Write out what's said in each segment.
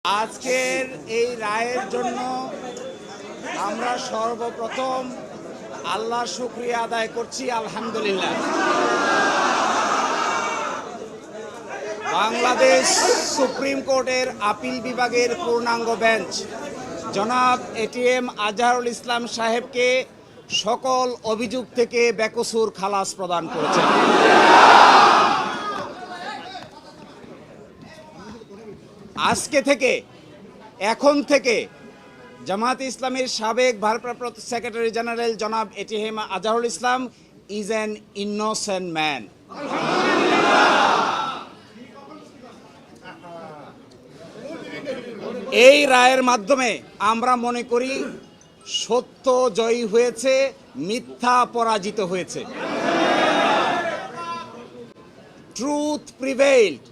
আজকের এই রায়ের জন্য আমরা সর্বপ্রথম আল্লাহর শুকরিয়া আদায় করছি, আলহামদুলিল্লাহ। বাংলাদেশ সুপ্রিম কোর্টের আপিল বিভাগের পূর্ণাঙ্গ বেঞ্চ জনাব এটিএম আজহারুল ইসলাম সাহেবকে সকল অভিযোগ থেকে বেকসুর খালাস প্রদান করেছেন। আজকে থেকে, এখন থেকে জামায়াতে ইসলামীর সাবেক ভারপ্রাপ্ত সেক্রেটারি জেনারেল জনাব ATM Azharul Islam is an innocent man. এই রায়ের মাধ্যমে আমরা মনে করি সত্য জয়ী হয়েছে, মিথ্যা পরাজিত হয়েছে। Truth prevailed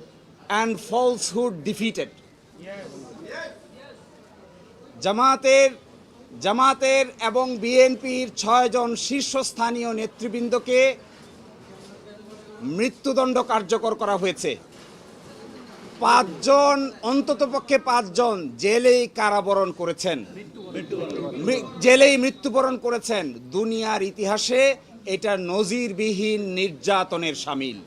and falsehood defeated. জামাতের এবং বিএনপির 6 জন শীর্ষস্থানীয় নেতৃবৃন্দকে মৃত্যুদণ্ড কার্যকর করা হয়েছে। 5 জন, অন্ততপক্ষে 5 জন জেলেই কারাবরণ করেছেন, জেলেই মৃত্যুবরণ করেছেন। দুনিয়ার ইতিহাসে এটা নজিরবিহীন নির্যাতনের শামিল।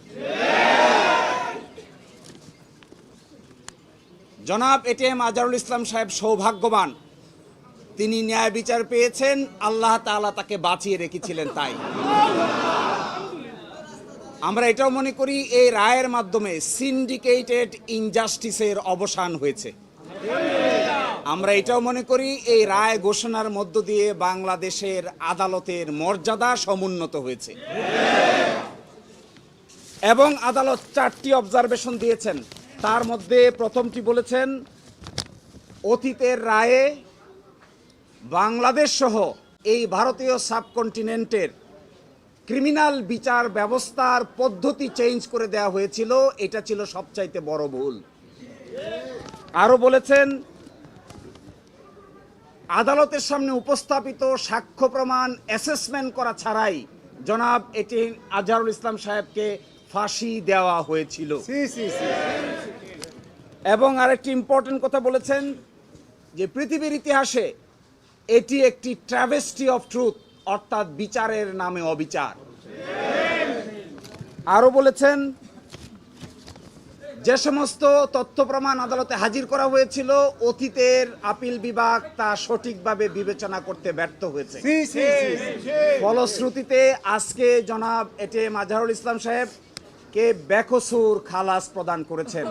জনাব এটিএম আজহারুল ইসলাম সাহেব সৌভাগ্যবান, তিনি ন্যায় বিচার পেয়েছেন, আল্লাহ তাআলা তাকে বাঁচিয়ে রেখেছিলেন। তাই আমরা এটাও মনে করি এই রায়ের মাধ্যমে সিন্ডিকেটেড ইনজাস্টিসের অবসান হয়েছে। আমরা এটাও মনে করি এই রায় ঘোষণার মধ্য দিয়ে বাংলাদেশের আদালতের মর্যাদা সমুন্নত হয়েছে। এবং আদালত 4টি অবজারভেশন দিয়েছেন। তার মধ্যে প্রথমটি বলেছেন, অতীতের রায়ে বাংলাদেশ সহ এই ভারতীয় সাবকন্টিনেন্টের ক্রিমিনাল বিচার ব্যবস্থার পদ্ধতি চেঞ্জ করে দেওয়া হয়েছিল, এটা ছিল সবচাইতে বড় ভুল। আরও বলেছেন, আদালতের সামনে উপস্থাপিত সাক্ষ্য প্রমাণ অ্যাসেসমেন্ট করা ছাড়াই জনাব এটিএম আজহারুল ইসলাম সাহেবকে ফাঁসি দেওয়া হয়েছিল। এবং আরেকটি ইম্পর্টেন্ট কথা বলেছেন যে পৃথিবীর ইতিহাসে এটি একটি ট্র্যাভেস্টি অফ ট্রুথ, অর্থাৎ বিচারের নামে অবিচার। আরও বলেছেন, যে সমস্ত তথ্য প্রমাণ আদালতে হাজির করা হয়েছিল অতীতের আপিল বিভাগ তা সঠিকভাবে বিবেচনা করতে ব্যর্থ হয়েছে। ফলশ্রুতিতে আজকে জনাব এটিএম আজহারুল ইসলাম সাহেবকে বেকসুর খালাস প্রদান করেছেন।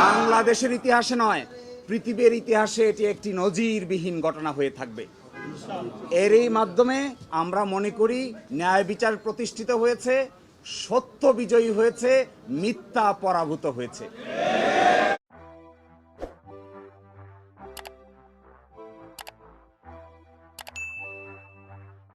বাংলাদেশের ইতিহাসে নয়, পৃথিবীর ইতিহাসে এটি একটি নজিরবিহীন ঘটনা হয়ে থাকবে। এরই মাধ্যমে আমরা মনে করি ন্যায় বিচার প্রতিষ্ঠিত হয়েছে, সত্য বিজয়ী হয়েছে, মিথ্যা পরাভূত হয়েছে।